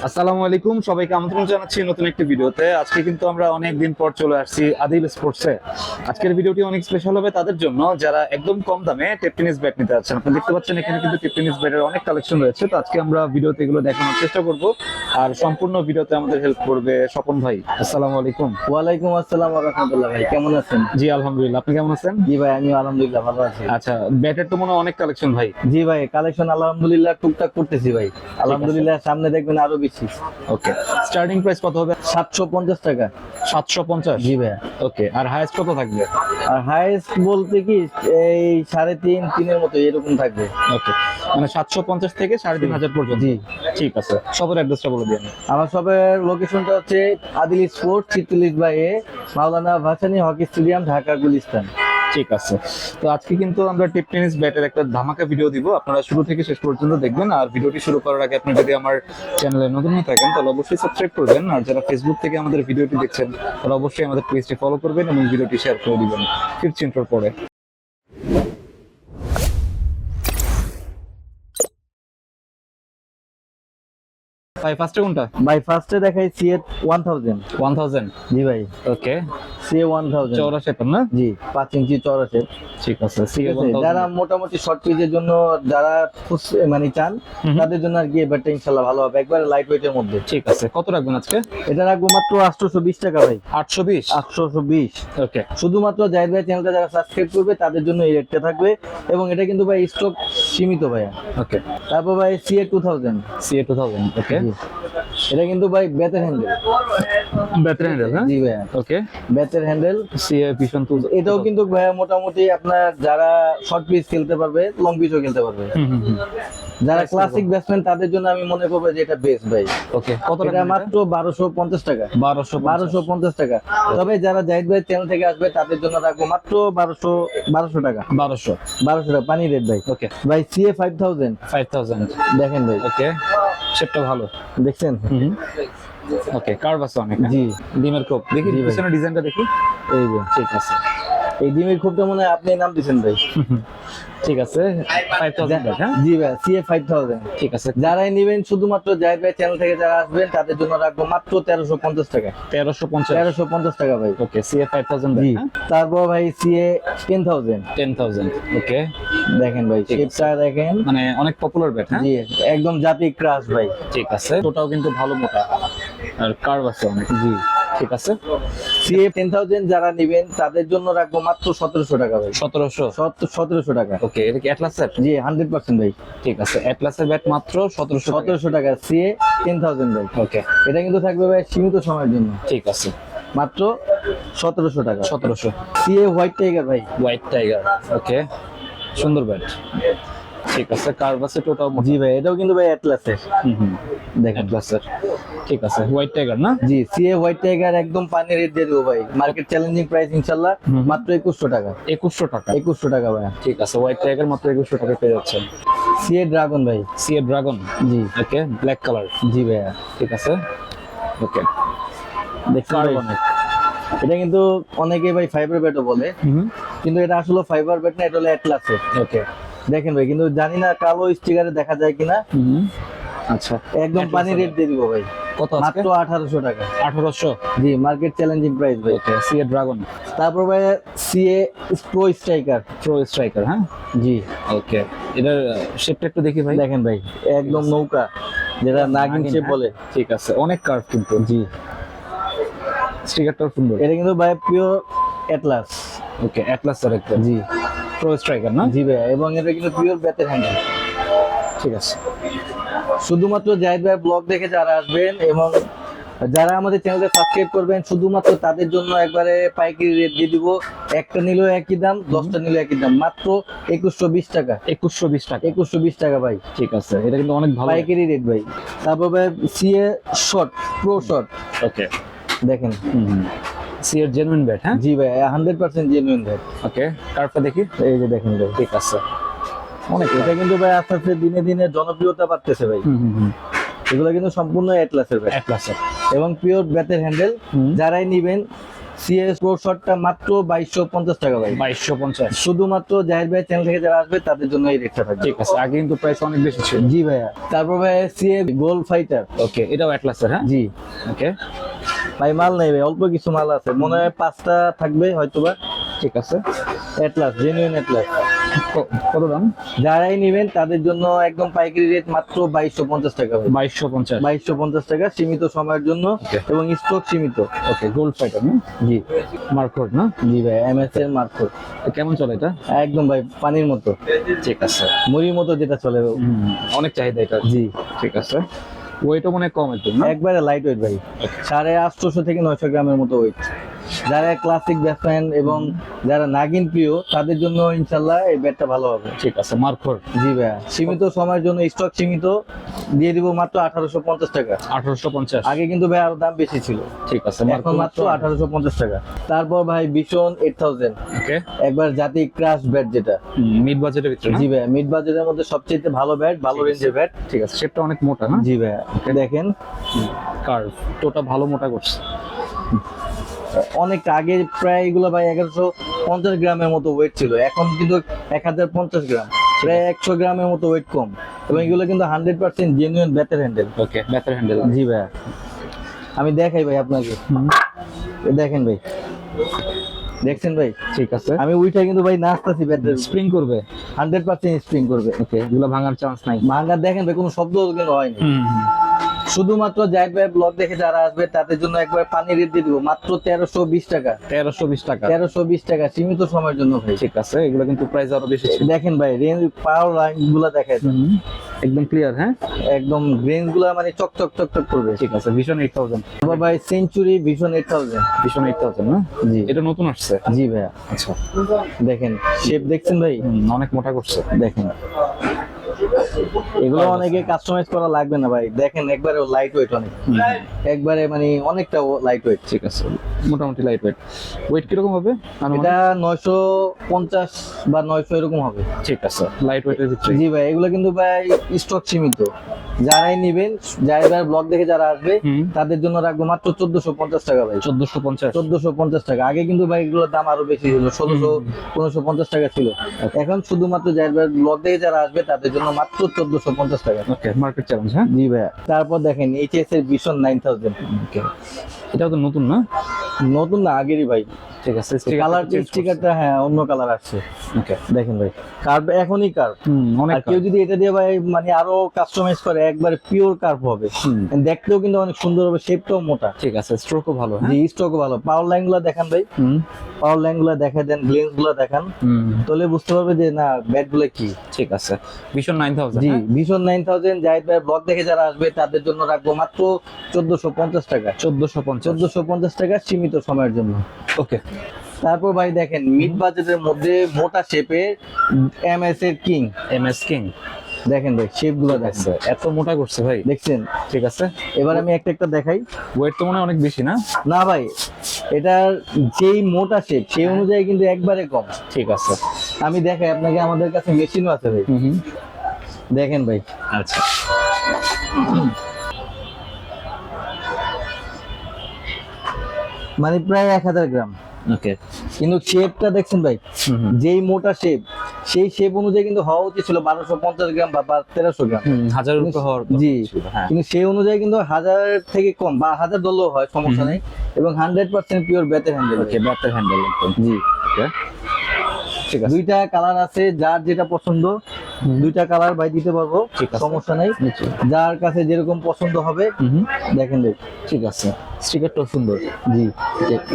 আসসালামু আলাইকুম, সবাইকে আমন্ত্রণ জানাচ্ছি নতুন একটি ভিডিওতে। আজকে কিন্তু আমরা অনেক দিন পর চলে আসছি আদিল স্পোর্টসে। আজকের ভিডিওটি অনেক স্পেশাল হবে তাদের জন্য যারা একদম কম দামে টেপ টেনিস ব্যাট নিতে যাচ্ছেন। আপনি দেখতে পাচ্ছেন এখানে কিন্তু টেপ টেনিস ব্যাটের অনেক কালেকশন রয়েছে। তো আজকে আমরা ভিডিওতে এগুলো দেখানোর চেষ্টা করব, আর সম্পূর্ণ ভিডিওতে আমাদের হেল্প করবে স্বপন ভাই। আসসালামু আলাইকুম। ওয়ালাইকুম আসসালাম ওয়া রাহমাতুল্লাহ। ভাই কেমন আছেন? জি আলহামদুলিল্লাহ, আপনি কেমন আছেন? জি ভাই, আমি আলহামদুলিল্লাহ ভালো আছি। আচ্ছা, ব্যাটের তো মনে হয় অনেক কালেকশন ভাই। জি ভাই, কালেকশন আলহামদুলিল্লাহ টুকটাক করতেছি ভাই। আলহামদুলিল্লাহ, সামনে দেখবেন আরো বেশি। ওকে, স্টার্টিং প্রাইস কত হবে? 750 টাকা। 750? জি ভাই। ওকে, আর হাইয়েস্ট কত থাকবে? আর হাইয়েস্ট বলতে কি এই 3.5-3 মতো এরকম থাকবে। ওকে, মানে 750 থেকে 3,500 পর্যন্ত। জি ঠিক আছে, শপের অ্যাড্রেসটা বলে দিন। আমার শপের লোকেশনটা হচ্ছে আদিল স্পোর্ট 46/A, মাওলানা ভাসানী হকি স্টেডিয়াম, ঢাকা গুলিস্তান। ঠিক আছে, তো আজকে কিন্তু আমরা টেপ টেনিস ব্যাটের একটা ধামাকা ভিডিও দিব, আপনারা শুরু থেকে শেষ পর্যন্ত দেখবেন। আর ভিডিওটি শুরু করার আগে আপনি যদি আমার চ্যানেলে নতুন হয়ে থাকেন তাহলে অবশ্যই সাবস্ক্রাইব করবেন, আর যারা ফেসবুক থেকে আমাদের ভিডিওটি দেখছেন তারা অবশ্যই আমাদের পেজটি ফলো করবেন এবং ভিডিওটি শেয়ার করে দিবেন। ফিফথ ইন্ট্রোর পরে ভাই ফার্স্টে কোনটা? ভাই ফার্স্টে দেখাই সিএট 1000। 1000? জি ভাই, ওকে, সিএ 1000 চওড়া শেপের না? জি, 5 ইঞ্চি চওড়া শেপ। ঠিক আছে, ঠিক আছে, যারা মোটামুটি শর্ট পিচের জন্য যারা মানে চান তাদের জন্য আর কি ব্যাটটা ইনশাআল্লাহ ভালো হবে, একবারে লাইট ওয়েটের মধ্যে। ঠিক আছে, কত রাখবেন আজকে? এটা রাখবো মাত্র 820 টাকা ভাই। 820? 820। ওকে, শুধুমাত্র জাহিদ ভাই চ্যানেলটা যারা সাবস্ক্রাইব করবে তাদের জন্য এই রেটটা থাকবে, এবং এটা কিন্তু ভাই স্টক সীমিত ভাইয়া। ওকে, তারপর ভাই সিএ 2000। সিএ 2000? ওকে, এটা কিন্তু ভাই বেতের হ্যান্ডেল। Battery handle? হ্যাঁ, জি ভাইয়া, ওকে, বেতের হ্যান্ডেল। CA vision 2। এটাও কিন্তু ভাইয়া মোটামুটি আপনার যারা শর্ট পিচ খেলতে পারবে, লং পিচও খেলতে পারবে, যারা ক্লাসিক ব্যাটসম্যান তাদের জন্য আমি মনে করবো যে এটা বেস্ট ভাই। ওকে, কত এটা টাকা? মাত্র 1250 টাকা। 1250 টাকা। তবে যারা জাহিদ ভাই চ্যানেল থেকে আসবে তাদের জন্য রাখবো মাত্র 1200 টাকা। 1200? 1200 টাকা পানি রেট ভাই। ওকে, ভাই সিএ 5000 5000? দেখেন ভাই, ওকে, শেপটা ভালো দেখছেন? ওকে, কার্ভ আছে অনেক। জি, ডিমের কোপ দেখি, জি ভাই। পিছনে ডিজাইনটা দেখি। এই যে ঠিক আছে, এই ডিমের খুবটা মনে হয় আপনি নাম দিচ্ছেন ভাই। ঠিক আছে, 5000? হ্যাঁ, জি ভাই, সিএ 5000। ঠিক আছে, যারাই নেবেন শুধুমাত্র জাহিদ ভাই চ্যানেল থেকে যারা আসবেন তাদের জন্য রাখবো মাত্র 1350 টাকা। 1350? 1350 টাকা ভাই। ওকে, সিএ 5000? জি, তারপর ভাই সিএ 10000 10,000? ওকে, দেখেন ভাই, শেপটা দেখেন, মানে অনেক পপুলার ব্যাট। হ্যাঁ, জি একদম জাতি ক্রাশ ভাই। ঠিক আছে, ওটাও কিন্তু ভালো মোটা আর কার্ভ আছে অনেক। জি, ঠিক আছে, সিএ 10000 যারা নেবেন তাদের জন্য রাখবো মাত্র 1700 টাকা ভাই। 1700? 1700 টাকা। ওকে, এটা কি অ্যাটলাসের? জি 100% ভাই। ঠিক আছে, অ্যাটলাসের ব্যাট মাত্র 1700? 1700 টাকা সিএ 10000 ভাই। ওকে, এটা কিন্তু থাকবে ভাই সীমিত সময়ের জন্য, ঠিক আছে, মাত্র 1700 টাকা। 1700? সিএ হোয়াইট টাইগার ভাই। White tiger? ওকে, সুন্দর ব্যাট। ঠিক আছে, কার্ভ আছে টোটাল। জি ভাই, এটাও কিন্তু ভাই অ্যাটলাসের। দেখেন, অ্যাটলাসের। ঠিক আছে, হোয়াইট টাইগার না? জি সিএ হোয়াইট টাইগার একদম পানি রেট দিয়ে দেবো ভাই, মার্কেট চ্যালেঞ্জিং প্রাইস ইনশাআল্লাহ, মাত্র 2100 টাকা। 2100 টাকা? 2100 টাকা ভাই। ঠিক আছে, হোয়াইট টাইগার মাত্র 2100 টাকা পেয়ে যাচ্ছেন। সিএ ড্রাগন ভাই। CA dragon? জি, ওকে, ব্ল্যাক কালার? জি ভাইয়া। ঠিক আছে, ওকে, দেখছেন কার্ভ ভাই? অনেক। এটা কিন্তু অনেকে ভাই ফাইবার ব্যাটও বলে, কিন্তু এটা আসলে ফাইবার ব্যাট না, এটা হলো অ্যাটলাসের। ওকে, দেখেন ভাই, কিন্তু জানি না কালো স্টিকারে দেখা যায় কিনা। আচ্ছা, একদম পানি রেট দিয়ে দিব ভাই, কত আজকে? মাত্র 1800 টাকা। 1800? জি, মার্কেট চ্যালেঞ্জিং প্রাইস ভাই। ওকে, সিএ ড্রাগন। তারপর ভাই CA pro striker. Pro striker? হ্যাঁ, জি, ওকে, এটার শেপটা একটু দেখি ভাই। দেখেন ভাই, একদম নৌকা, যেটা নাগিন শেপ বলে। ঠিক আছে, অনেক কার্ভ কিন্তু। জি, স্টিকারটাও সুন্দর। এটা কিন্তু ভাই পিওর অ্যাটলাস। ওকে, অ্যাটলাসের একটা জি, প্রো স্ট্রাইকার না? জি ভাই, এবং এটা কিন্তু পিওর বেতের হ্যান্ডেল। ঠিক আছে, শুধুমাত্র জাহিদ ভাই ব্লগ দেখে যারা আসবেন এবং যারা আমাদের চ্যানেলকে সাবস্ক্রাইব করবেন শুধুমাত্র তাদের জন্য একবারে পাইকারি রেট দিয়ে দিব। একটা নিলেও একই দাম, 10টা নিলেও একই দাম, মাত্র 2120 টাকা। 2120 টাকা? 2120 টাকা ভাই, ঠিক আছে, এটা কিন্তু অনেক ভালো। পাইকারি রেট ভাই। তারপর ভাই সিএ শর্ট, প্রো শর্ট। ওকে, দেখেন, সিএর জেনুইন ব্যাট? হ্যাঁ, জি ভাই 100% জেনুইন ভাই। ওকে, কার্ভটা দেখি। এই যে দেখেন ভাই, ঠিক আছে, অনেক। এটা কিন্তু ভাই আস্তে আস্তে দিনে দিনে জনপ্রিয়তা পাচ্ছে ভাই। এগুলো কিন্তু সম্পূর্ণ অ্যাটলাসের ব্যাট অ্যাটলাসের এবং পিওর বেতের হ্যান্ডেল। যারাই নিবেন সিএস প্রো শটটা মাত্র 2250 টাকা ভাই। 2250। শুধুমাত্র জাহির ভাই চ্যানেল থেকে যারা আসবে তাদের জন্য এই রেটটা থাকবে। ঠিক আছে, আগে কিন্তু প্রাইস অনেক বেশি ছিল। জি ভাইয়া। তারপর ভাই সিএফ গোল ফাইটার। ওকে, এটাও অ্যাটলাসের। হ্যাঁ, জি ওকে। ভাই মাল নেই ভাই, অল্প কিছু মাল আছে, মনে হয় 5টা থাকবে হয়তোবা। ঠিক আছে, অ্যাটলাস, জেনুইন অ্যাটলাস। কত দাম? যারাই নেবেন তাদের জন্য একদম পাইকারি রেট মাত্র 2250 টাকা ভাই। 2250। 2250 টাকা, সীমিত সময়ের জন্য Okay. এবং স্টক সীমিত। ওকে, গোল্ড ফাইটার না? জি মার্কোড না? জি ভাই, এমএস এর মার্কো। তো কেমন চলে এটা? একদম ভাই পানির মতো, ঠিক আছে। মুড়ির মতো যেটা চলে। অনেক চাহিদা এটা। জি ঠিক আছে, ওয়েটও মনে হয় কম একটু না? একবারে লাইট ওয়েট ভাই, 850 থেকে 900 গ্রামের মতো ওয়েট। যারা ক্লাসিক ব্যাটসম্যান এবং যারা নাগিন প্রিয় তাদের জন্য ইনশাল্লাহ এই ব্যাটটা ভালো হবে। ঠিক আছে, মার্কোড। জি ভাই, সীমিত সময়ের জন্য স্টক সীমিত, দিয়ে দিব মাত্র 1850 টাকা। 1850। আগে কিন্তু ভাই আরো দাম বেশি ছিল, ঠিক আছে, এখন মাত্র 1850 টাকা। তারপর ভাই ভিশন 8000, ওকে। একবার জাতি ক্রাশ ব্যাট যেটা। মিড বাজেটের ভিতরে না? জি ভাই, মিড বাজেটের মধ্যে সবচেয়ে ভালো ব্যাট, ভালো রেঞ্জের ব্যাট। ঠিক আছে, শেপটা অনেক মোটা না? জি ভাই দেখেন, কার্ভ টোটা ভালো মোটা করছে। অনেক আগে প্রায় এগুলো ভাই 1150 গ্রামের মতো ওয়েট ছিল, এখন কিন্তু 1050 গ্রাম, প্রায় 100 গ্রামের মতো ওয়েট কম। এবং এগুলো কিন্তু 100% জেনুইন ব্যাটের হ্যান্ডেল। ওকে, ব্যাটার হ্যান্ডেল। জি ভাই, আমি দেখাই ভাই আপনাকে, দেখেন ভাই, দেখছেন ভাই? ঠিক আছে, আমি উইটা কিন্তু ভাই নাচতাছি, ব্যাটের স্প্রিং করবে। 100% স্প্রিং করবে। ওকে, এগুলো ভাঙার চান্স নাই। ভাঙা দেখেন ভাই, কোনো শব্দ কিন্তু হয়নি। শুধুমাত্র জাহিদ ভাই ব্লগ দেখে যারা আসবে তাদের জন্য একবার পানি রেট দিয়ে দিব মাত্র 1320 টাকা। 1320 টাকা। 1320 টাকা, সীমিত সময়ের জন্য ভাই। ঠিক আছে, এগুলো কিন্তু প্রাইস আরো বেশি ছিল। দেখেন ভাই, রেঞ্জ পাওয়ার লাইন গুলা দেখেন, একদম ক্লিয়ার। হ্যাঁ, একদম রেঞ্জ গুলা মানে চকচক চকচক করবে। ঠিক আছে, ভিশন 8000। তারপর ভাই সেঞ্চুরি ভিশন 8000। ভিশন 8000 না? জি এটা নতুন আসছে। জি ভাইয়া, আচ্ছা, দেখেন শেপ দেখছেন ভাই, অনেক মোটা করছে। দেখেন এগুলো অনেকে কাস্টমাইজ করা লাগবে না ভাই, দেখেন একবারে লাইট ওয়েট, অনেক একবারে মানে অনেকটা লাইট ওয়েট। ঠিক আছে, মোটামুটি লাইট ওয়েট। ওয়েট কিরকম হবে? এটা 950 বা 900 এরকম হবে। ঠিক আছে, লাইট ওয়েটের ভিতরে। জি ভাই, এগুলো কিন্তু ভাই স্টক সীমিত, যারাই নেবেন, যারা ব্লগ দেখে যারা আসবে তাদের জন্য রাখবো মাত্র 1450 টাকা ভাই। 1450। 1450 টাকা। আগে কিন্তু ভাই এগুলোর দাম আরো বেশি ছিল, 1600 1550 টাকা ছিল। এখন শুধুমাত্র যারা ব্লগ দেখে যারা আসবে তাদের জন্য মাত্র 1450 টাকা। ওকে, মার্কেট চ্যালেঞ্জ। হ্যাঁ, জি ভাই। তারপর দেখেন এইচএস এর ভিশন 9000। ওকে, এটাও তো নতুন না? নতুন না, আগেরই ভাই। ঠিক আছে, কালার স্টিকারটা হ্যাঁ অন্য কালার আসছে। ওকে, দেখেন ভাই, কার্ভ এখনই কার্ভ। অনেক। আর কেউ যদি এটা দিয়ে ভাই মানে আরো কাস্টমাইজ করে একবার পিওর কার্ভ হবে, দেখতেও কিন্তু অনেক সুন্দর হবে, শেপটাও মোটা। ঠিক আছে, স্ট্রোকও ভালো। জি, স্ট্রোকও ভালো। পাওয়ার লাইন গুলা দেখান ভাই, পাওয়ার লাইন গুলা দেখা দেন, গ্লেন্স গুলা দেখান, তাহলে বুঝতে পারবে যে না ব্যাট গুলো কি। ঠিক আছে, ভিশন 9000। জি, ভিশন 9000 জাহিদ ভাই ব্লগ দেখে যারা আসবে তাদের জন্য রাখবো মাত্র 1450 টাকা। 1450 টাকা, সীমিত সময়ের জন্য। ওকে, তারপর ভাই দেখেন মিড বাজেটের মধ্যে মোটা শেপে এমএস এর কিং। এমএস কিং দেখেন ভাই, শেপ গুলো দেখেন, এত মোটা করছে ভাই। দেখছেন? ঠিক আছে, এবার আমি একটা একটা দেখাই। ওয়েট তো মনে হয় অনেক বেশি না? না ভাই, এটার যেই মোটা শেপ সেই অনুযায়ী কিন্তু একবারে কম। ঠিক আছে, আমি দেখাই আপনাকে, আমাদের কাছে মেশিনও আছে ভাই, দেখেন ভাই। আচ্ছা, মানে প্রায় 1000 গ্রাম, ওকে। কিন্তু শেপটা দেখছেন ভাই, যেই মোটা শেপ সেই শেপ অনুযায়ী কিন্তু হওয়া উচিত ছিল 1250 গ্রাম বা 1300 গ্রাম। হাজারের উপরে হওয়ার কথা জি, ছিল। হ্যাঁ, কিন্তু সেই অনুযায়ী কিন্তু 1000 থেকে কম বা 1000 ধরলেও হয়, সমস্যা নেই। এবং 100% পিওর ব্যাটের হ্যান্ডেল। ওকে, ব্যাটার হ্যান্ডেল একদম। জি, ওকে, ঠিক আছে। দুইটা কালার আছে, যার যেটা পছন্দ দুইটা কালার ভাই দিতে পারবো, ঠিক আছে, সমস্যা নেই। যার কাছে যেরকম পছন্দ হবে দেখেন ভাই। ঠিক আছে, স্টিকারটাও সুন্দর। জি,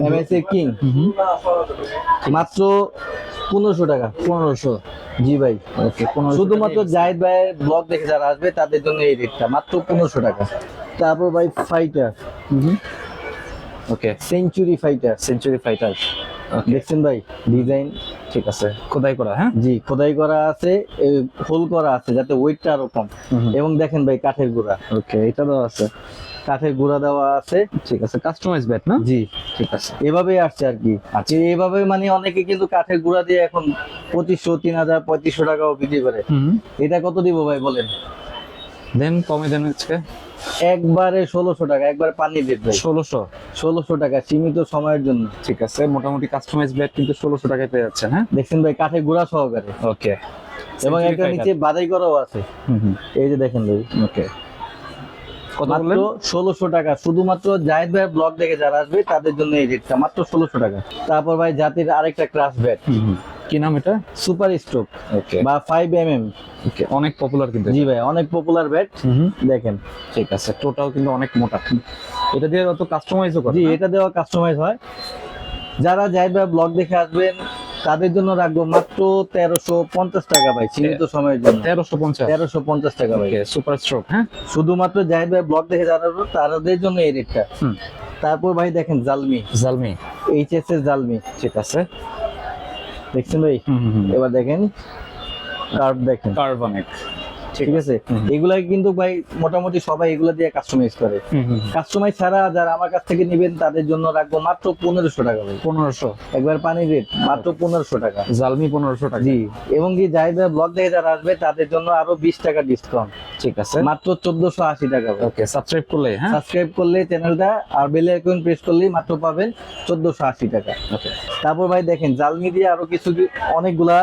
এমএস এর কিং মাত্র 1500 টাকা। 1500। জি ভাই, ওকে, 1500। শুধুমাত্র জাহিদ ভাইয়ের ব্লগ দেখে যারা আসবে তাদের জন্য এই রেটটা মাত্র 1500 টাকা। তারপর ভাই ফাইটার, ওকে, সেঞ্চুরি ফাইটার। Century fighter. দেখছেন ভাই ডিজাইন? ঠিক আছে, খোদাই করা। হ্যাঁ, জি, খোদাই করা আছে, হোল করা আছে যাতে ওয়েটটা আরো কম। এবং দেখেন ভাই কাঠের গুঁড়া। ওকে, এটা দাও আছে, কাঠের গুঁড়া দেওয়া আছে। ঠিক আছে, কাস্টমাইজ ব্যাট না? জি, ঠিক আছে, এভাবেই আসছে আর কি। আচ্ছা, এভাবে মানে অনেকে কিন্তু কাঠের গুঁড়া দিয়ে এখন 2500 3000 3500 টাকাও বিক্রি করে। এটা কত দিব ভাই বলেন? দেন কমে দেন আজকে একবারে 1600 টাকা, একবারে পানি রেট ভাই। 1600 টাকা সীমিত সময়ের জন্য। ঠিক আছে, মোটামুটি কাস্টমাইজ ব্যাট কিন্তু 1600 টাকায় পেয়ে যাচ্ছেন। হ্যাঁ, দেখছেন ভাই কাঠে গুঁড়া সহকারে, ওকে। এবং একটা নিচে বাদাই করাও আছে। এই যে দেখেন ভাই, ওকে। কত মাত্র বললেন? 1600 টাকা, শুধুমাত্র জায়েদ ভাই ব্লগ দেখে যারা আসবে তাদের জন্য এই রেটটা, মাত্র 1600 টাকা। তারপর ভাই জাতির আরেকটা ক্রাশ ব্যাট, কি নাম এটা? সুপার স্ট্রোক ওকে, বা 5mm। ওকে, অনেক পপুলার কিন্তু। জি ভাই, অনেক পপুলার ব্যাট। দেখেন, ঠিক আছে, টোটাল কিন্তু অনেক মোটা। এটা দিয়ে অত কাস্টমাইজও করে? জি, এটা দেওয়া কাস্টমাইজ হয়। যারা জায়েদ ভাই ব্লগ দেখে আসবেন তাদের জন্য রাখবো মাত্র 1350 টাকা ভাই, সীমিত সময়ের জন্য। 1350 টাকা ভাই, ওকে, সুপার স্ট্রোক। হ্যাঁ, শুধুমাত্র জায়েদ ভাই ব্লগ দেখে যারা আসবে তাদের জন্য এই রেটটা। তারপর ভাই দেখেন জালমি, এইচএস এর জালমি। ঠিক আছে, দেখছেন ভাই? এবার দেখেন কার্ভ, দেখেন কার্ভ অনেক। ঠিক আছে, এগুলা কিন্তু ভাই মোটামুটি সবাই এগুলা দিয়ে কাস্টমাইজ করে। কাস্টমাইজ ছাড়া যারা আমার কাছ থেকে নেবেন তাদের জন্য রাখবো মাত্র 1500 টাকা ভাই। 1500 একবার পানি রেট, মাত্র 1500 টাকা। জালমি 1500 টাকা। জি, এবং কি জায়েদ ভাই ব্লগ দেখে যারা আসবে তাদের জন্য আরো 20 টাকা ডিসকাউন্ট। ঠিক আছে, মাত্র 1480 টাকা ভাই। ওকে, সাবস্ক্রাইব করলে। হ্যাঁ, সাবস্ক্রাইব করলে চ্যানেলটা আর বেল আইকন প্রেস করলেই মাত্র পাবেন 1480 টাকা। ওকে। তারপর ভাই দেখেন জালমি দিয়ে আরো কিছু অনেকগুলা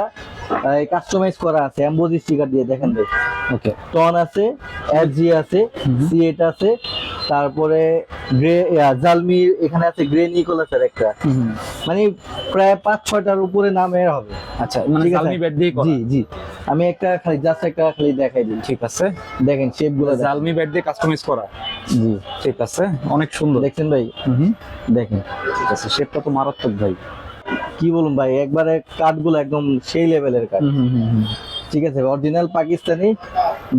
কাস্টমাইজ করা আছে এমবোজ স্টিকার দিয়ে। দেখেন ভাই, ওকে, টন আছে, এফজি আছে, C8 আছে, তারপরে গ্রে জালমি এখানে আছে, গ্রে নিকোলাসের একটা, মানে প্রায় 5-6টার উপরে নামের হবে। আচ্ছা, মানে ঠিক আছে? জালমি ব্যাট দিয়ে করা? জি জি, আমি একটা খালি জাস্ট একটা খালি দেখাই দিই। ঠিক আছে, দেখেন শেপ গুলো, জালমি ব্যাট দিয়ে কাস্টমাইজ করা। জি ঠিক আছে, অনেক সুন্দর। দেখছেন ভাই? দেখেন, ঠিক আছে, শেপটা তো মারাত্মক ভাই। কি বলুন ভাই, একবারে কাঠগুলো একদম সেই লেভেলের কাঠ। ঠিক আছে, অরিজিনাল পাকিস্তানি।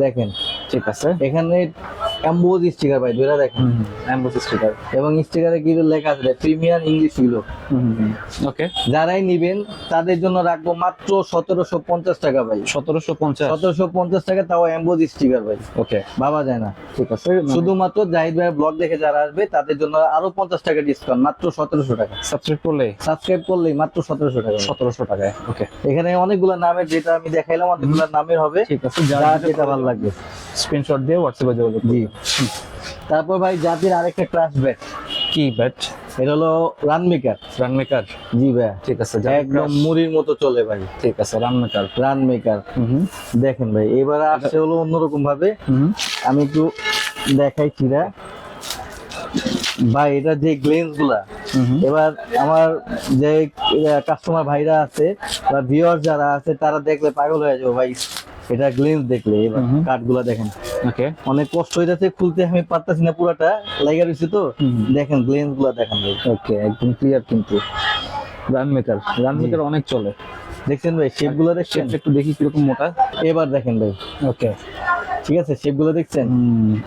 দেখেন, ঠিক আছে, এখানে এমবোজ স্টিকার ভাই, দুইটা দেখেন এমবোস স্টিকার। এবং স্টিকারে কি লেখা আছে প্রিমিয়াম ইংলিশ গুলো। ওকে, যারাই নিবেন তাদের জন্য রাখবো মাত্র 1750 টাকা ভাই। 1750। 1750 টাকা, তাও এমবোজ স্টিকার ভাই, ওকে, ভাবা যায় না। ঠিক আছে, শুধুমাত্র জাহিদ ভাইয়ের ব্লগ দেখে যারা আসবে তাদের জন্য আরো 50 টাকা ডিসকাউন্ট, মাত্র 1700 টাকা। সাবস্ক্রাইব করলে সাবস্ক্রাইব করলেই মাত্র 1700 টাকা। 1700 টাকায়। ওকে, এখানে অনেকগুলো নামের, যেটা আমি দেখাইলাম অনেকগুলো নামের হবে। ঠিক আছে, যার যেটা ভালো লাগবে স্ক্রিনশট দিয়ে হোয়াটসঅ্যাপে যোগাযোগ জি। করুন। তারপর ভাই জাতির আরেকটা ক্লাস ব্যাট, কি ব্যাট? এটা হলো রানমেকার। রানমেকার। জি ভাই, ঠিক আছে, একদম মুড়ির মতো চলে ভাই। ঠিক আছে, রানমেকার। রানমেকার। দেখেন ভাই, এবার আসছে হলো অন্যরকম ভাবে। আমি একটু দেখাই চিরা ভাই, এটা যে গ্লেন্স গুলা, এবার আমার যে কাস্টমার ভাইরা আছে বা ভিউয়ার যারা আছে তারা দেখলে পাগল হয়ে যাবে ভাই, এটা গ্লেন্স দেখলে। এবার কাঠগুলা দেখেন, ওকে, অনেক কষ্ট হইতাছে খুলতে, আমি পারতাছি না, পুরাটা লাগা রয়েছে তো। দেখেন গ্লেন্স গুলা দেখেন ভাই, ওকে, একদম ক্লিয়ার কিন্তু। রানমেকার অনেক চলে। দেখছেন ভাই শেপ গুলো দেখছেন? একটু দেখি কিরকম মোটা। এবার দেখেন ভাই, ওকে, ঠিক আছে, শেপ গুলো দেখছেন?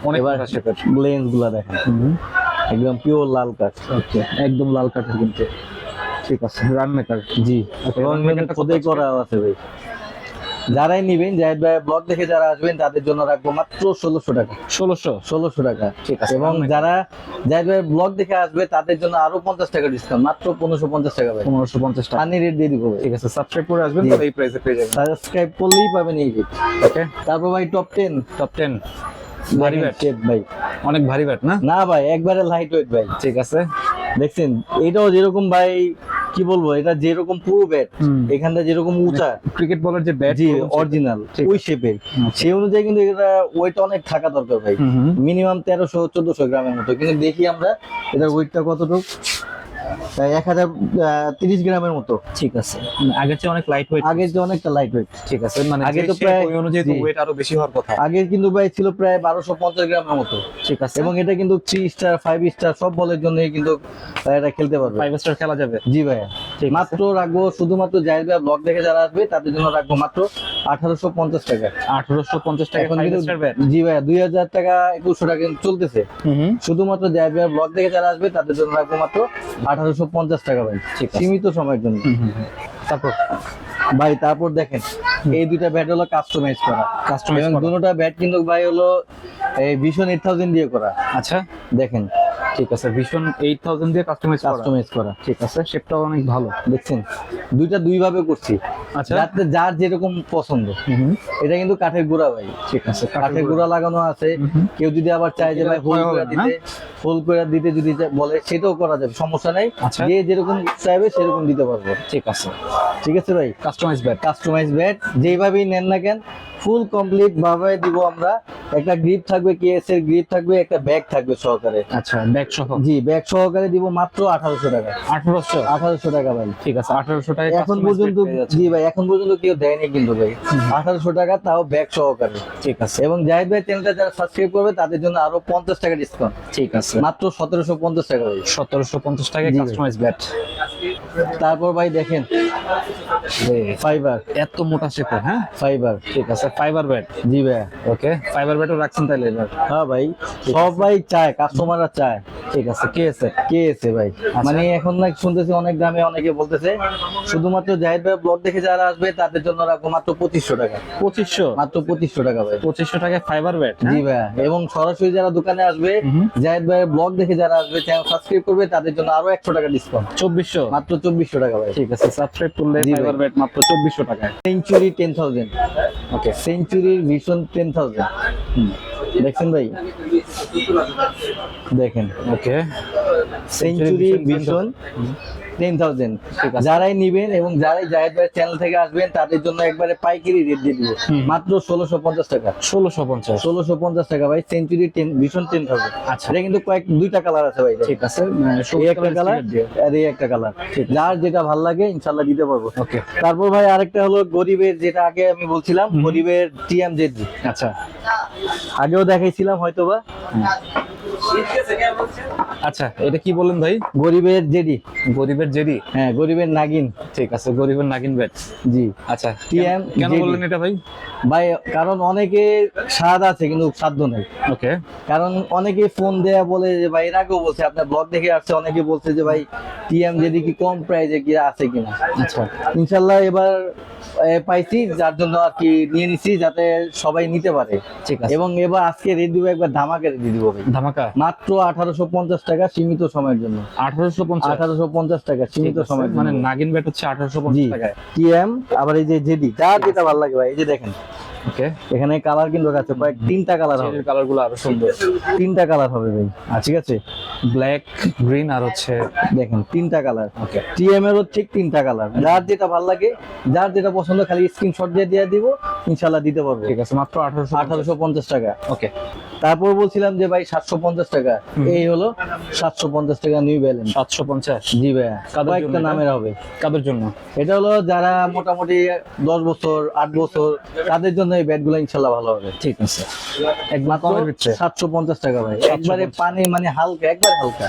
অনেক এবার মোটা শেপের। গ্লেন্স গুলা দেখেন, একদম পিওর লাল কাঠ। ওকে, একদম লাল কাঠের কিন্তু। ঠিক আছে, রানমেকার। জি, এবং খোদাই করা আছে ভাই। যারাই নিবেন, জাহিদ ভাই ব্লগ দেখে যারা আসবেন তাদের জন্য রাখবো মাত্র 1600 টাকা। 1600 টাকা। ঠিক আছে, এবং যারা জাহিদ ভাই ব্লগ দেখে আসবে তাদের জন্য আরো 50 টাকা ডিসকাউন্ট, মাত্র 1550 টাকা ভাই। 1550 টাকা। পানি রেট দিয়ে দিব ভাই। ঠিক আছে, সাবস্ক্রাইব করে আসবেন, জি। তবে এই প্রাইসে পেয়ে যাবেন। সাবস্ক্রাইব করলেই পাবেন এই রেট। ওকে, তারপর ভাই টপ 10। ভারী ব্যাট। ভাই অনেক ভারী ব্যাট না? না ভাই, একবারে লাইট ওয়েট ভাই। ঠিক আছে, দেখছেন এটাও যেরকম ভাই, কি বলবো, এটা যেরকম পুরো ব্যাট, এখানটা যেরকম উঁচা ক্রিকেট বলার যে ব্যাট, জি অরিজিনাল ওই শেপের, সেই অনুযায়ী কিন্তু এটা ওয়েট অনেক থাকা দরকার ভাই, মিনিমাম 1300-1400 গ্রামের মতো। কিন্তু দেখি আমরা এটার ওয়েটটা কতটুকু, 1030 গ্রামের মতো। ঠিক আছে, আগের চেয়ে অনেক লাইট ওয়েট। আগের যে অনেকটা লাইট ওয়েট। ঠিক আছে, মানে আগে আগে তো তো প্রায় ওই অনুযায়ী তো ওয়েট আরো বেশি হওয়ার কথা। আগে কিন্তু ভাই ছিল প্রায় 1250 গ্রামের মতো। ঠিক আছে, এবং এটা কিন্তু 3 স্টার 5 স্টার সব বলের জন্যই কিন্তু এটা খেলতে পারবে। 5 স্টার খেলা যাবে। জি ভাইয়া, ঠিক আছে। মাত্র রাখবো শুধুমাত্র জাহিদ ভাই ব্লগ দেখে যারা আসবে তাদের জন্য রাখবো মাত্র 1850 টাকা। 1850 টাকা এখন 5 কিন্তু স্টার ব্যাট। জি ভাইয়া, 2000 টাকা 2100 টাকা কিন্তু চলতেছে। শুধুমাত্র জাহিদ ভাই ব্লগ দেখে যারা আসবে তাদের জন্য রাখবো মাত্র 1850 টাকা ভাই, ঠিক আছে। সীমিত সময়ের জন্য। তারপর ভাই তারপর দেখেন এই দুইটা ব্যাট হলো কাস্টমাইজ করা, কাস্টমাইজ এবং দুটোটা ব্যাট কিন্তু ভাই হলো এই ভিশন 8000 দিয়ে করা। আচ্ছা দেখেন ঠিক আছে, ভিশন 8000 দিয়ে কাস্টমাইজ করা, ঠিক আছে, শেপটাও অনেক ভালো। দেখছেন দুইটা দুই ভাবে করছি, আচ্ছা যাতে যার যেরকম পছন্দ। এটা কিন্তু কাঠের গুঁড়া ভাই, ঠিক আছে, কাঠের গুঁড়া লাগানো আছে। কেউ যদি আবার চায় যে ভাই হোল করে দিতে, হোল করে দিতে যদি বলে সেটাও করা যাবে, সমস্যা নাই। আচ্ছা। যে যেরকম চাইবে সেরকম দিতে পারবো। ঠিক আছে, ঠিক আছে ভাই, কাস্টমাইজ ব্যাট। কাস্টমাইজ ব্যাট যেইভাবেই নেন না কেন ফুল কমপ্লিট ভাবে দিব আমরা। একটা গ্রিপ থাকবে, কেএস এর গ্রিপ থাকবে, একটা ব্যাগ থাকবে সহকারে। আচ্ছা ব্যাগ সহ? জি, ব্যাগ সহকারে দিব মাত্র 1800 টাকা। 1800 টাকা ভাই। ঠিক আছে, 1800 টাকা এখন পর্যন্ত, জি ভাই এখন পর্যন্ত কেউ দেয়নি কিন্তু ভাই 1800 টাকা, তাও ব্যাগ সহকারে। ঠিক আছে, এবং জাহিদ ভাই চ্যানেলটা যারা সাবস্ক্রাইব করবে তাদের জন্য আরো 50 টাকা ডিসকাউন্ট। ঠিক আছে, মাত্র 1750 টাকা ভাই। 1750 টাকা জি ভাই। Customise bat. তারপর ভাই দেখেন ফাইবার, এত মোটা শেপের, হ্যাঁ ফাইবার। ঠিক আছে, ফাইবার ব্যাট। জি ভাই, ওকে, ফাইবার ব্যাটও রাখছেন তাইলে এবার? হ্যাঁ ভাই, সব ভাই চায়, কাস্টমাররা চায়। ঠিক আছে, কে আছে? কে এসে ভাই, মানে এখন না শুনতেছি অনেক দামে অনেকে বলতেছে। শুধুমাত্র জাহিদ ভাই ব্লগ দেখে যারা আসবে তাদের জন্য রাখবো মাত্র 2500 টাকা। 2500? মাত্র 2500 টাকা ভাই। 2500 টাকায় ফাইবার ব্যাট? জি ভাই, এবং সরাসরি যারা দোকানে আসবে, জাহিদ ভাইয়ের ব্লগ দেখে যারা আসবে, চ্যানেল সাবস্ক্রাইব করবে তাদের জন্য আরো 100 টাকা ডিসকাউন্ট। 2400? মাত্র 2400 টাকা ভাই। ঠিক আছে, সাবস্ক্রাইব করলে জি ভাই। ফাইবার ব্যাট মাত্র 2400 টাকায়। সেঞ্চুরি 10000। ওকে, সেঞ্চুরির ভিশন 10000। দেখছেন ভাই, দেখেন ওকে, সেঞ্চুরি ভিশন 10000। ঠিক আছে। যারাই নিবেন এবং যারাই জাহিদ ভাইয়ের চ্যানেল থেকে আসবেন তাদের জন্য একবারে পাইকারি রেট দিয়ে দিব মাত্র 1650 টাকা। 1650? 1650 টাকা ভাই, সেঞ্চুরি ভিশন 10000। আচ্ছা। এটা কিন্তু দুইটা কালার আছে ভাই। ঠিক আছে, এই একটা কালার আর এই একটা কালার, যার যেটা ভালো লাগে ইনশাআল্লাহ দিতে পারবো। ওকে, তারপর ভাই আরেকটা হলো গরিবের, যেটা আগে আমি বলছিলাম গরিবের টিএমজেডি, আচ্ছা আগেও দেখাইছিলাম হয়তোবা। আচ্ছা, এটা কি বললেন ভাই? গরিবের জেডি, গরিবের জেডি? হ্যাঁ গরিবের নাগিন। ঠিক আছে, গরিবের নাগিন ব্যাট। জি আচ্ছা, TM কেন JD বললেন এটা ভাই? ভাই, কারণ অনেকে স্বাদ আছে কিন্তু সাধ্য নেই। ওকে, কারণ অনেকে ফোন দেয়া বলে যে ভাই, এর আগেও বলছে আপনার ব্লগ দেখে আসছে, অনেকে বলছে যে ভাই টিএমজেডি কি কম প্রাইসে কি আছে কিনা। আচ্ছা ইনশাল্লাহ এবার পাইছি, যার জন্য আর কি নিয়ে নিছি যাতে সবাই নিতে পারে। ঠিক আছে, এবং এবার আজকে রেট দিব, একবার ধামাকা রেট দিব ভাই, ধামাকা মাত্র 1850 টাকা সীমিত সময়ের জন্য। 1850? 1850 টাকা সীমিত সময়ের মানে জন্য। নাগিন ব্যাট হচ্ছে জি 1850 টাকায়। টিএম, আবার এই যে জেডি, যার যেটা ভালো লাগে ভাই। এই যে দেখেন ওকে, এখানে কালার কিন্তু আছে কয়েক, তিনটা কালার হবে, কালার গুলো আরো সুন্দর। তিনটা কালার হবে ভাই। ঠিক আছে, ব্ল্যাক, গ্রিন আর হচ্ছে, দেখেন তিনটা কালার। ওকে, টিএম এরও ঠিক তিনটা কালার, যার যেটা ভালো লাগে, যার যেটা পছন্দ খালি স্ক্রিনশট দিয়ে দিব, ইনশাআল্লাহ দিতে পারবো। ঠিক আছে, মাত্র 1850 টাকা। ওকে, তারপর বলছিলাম যে ভাই 750 টাকা, এই হলো 750 টাকা নিউ ব্যালেন্স। 750? জি ভাইয়া, কাদের জন্য কয়েকটা এটা? নামের হবে। কাদের জন্য? এটা হলো যারা মোটামুটি 10 বছর 8 বছর তাদের জন্য এই ব্যাট গুলো ইনশাল্লাহ ভালো হবে। ঠিক আছে, একদম মাত্র কমের ভিতরে? 750 টাকা ভাই, 750 একবারে পানি মানে হালকা, একবার হালকা,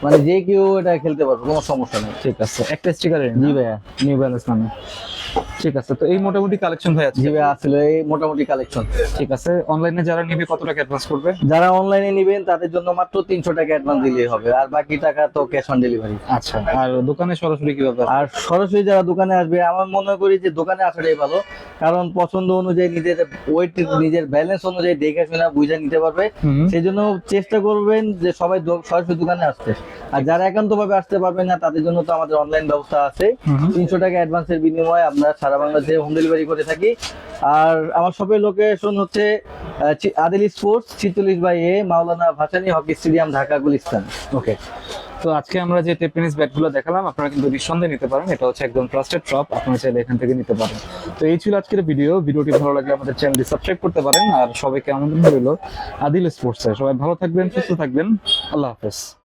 মানে যে কেউ এটা খেলতে পারবে, কোনো সমস্যা নেই। ঠিক আছে, একটা স্টিকারের জি ভাইয়া, নিউ ব্যালেন্স নামে। ঠিক আছে, তো এই মোটামুটি কালেকশন ভাই আছে? জি ভাইয়া আসলে এই মোটামুটি কালেকশন। ঠিক আছে, অনলাইনে যারা নিবে কত টাকা অ্যাডভান্স করবে? যারা অনলাইনে নেবেন তাদের জন্য মাত্র 300 টাকা অ্যাডভান্স দিলেই হবে, আর বাকি টাকা তো ক্যাশ অন ডেলিভারি। আচ্ছা, আর দোকানে সরাসরি কিভাবে? আর সরাসরি যারা দোকানে আসবে, আমার মনে করি যে দোকানে আসাটাই ভালো, কারণ পছন্দ অনুযায়ী নিজের ওয়েট, নিজের ব্যালেন্স অনুযায়ী দেখে শুনে বুঝে নিতে পারবে। সেই জন্য চেষ্টা করবেন যে সবাই সরাসরি দোকানে আসতে। আর যারা একান্ত ভাবে আসতে পারবেন না তাদের জন্য তো আমাদের অনলাইন ব্যবস্থা আছে। 300 টাকা অ্যাডভান্সের বিনিময়ে আমরা সারা বাংলাদেশে হোম ডেলিভারি করে থাকি। আর আমার শপের লোকেশন হচ্ছে আদিল স্পোর্টস 46/A, মাওলানা ভাসানী হকি স্টেডিয়াম, ঢাকা, গুলিস্তান। ওকে, তো আজকে আমরা যে টেনিস ব্যাট গুলো দেখালাম, আপনারা কিন্তু নিঃসন্দেহে নিতে পারেন, এটা হচ্ছে একদম ট্রাস্টেড শপ, আপনারা চাইলে এখান থেকে নিতে পারেন। তো এই ছিল আজকের ভিডিওটি ভালো লাগলে আমাদের চ্যানেলটি সাবস্ক্রাইব করতে পারেন। আর সবাইকে আমন্ত্রণ রইল আদিল স্পোর্টসে। সবাই ভালো থাকবেন, সুস্থ থাকবেন, আল্লাহ হাফেজ।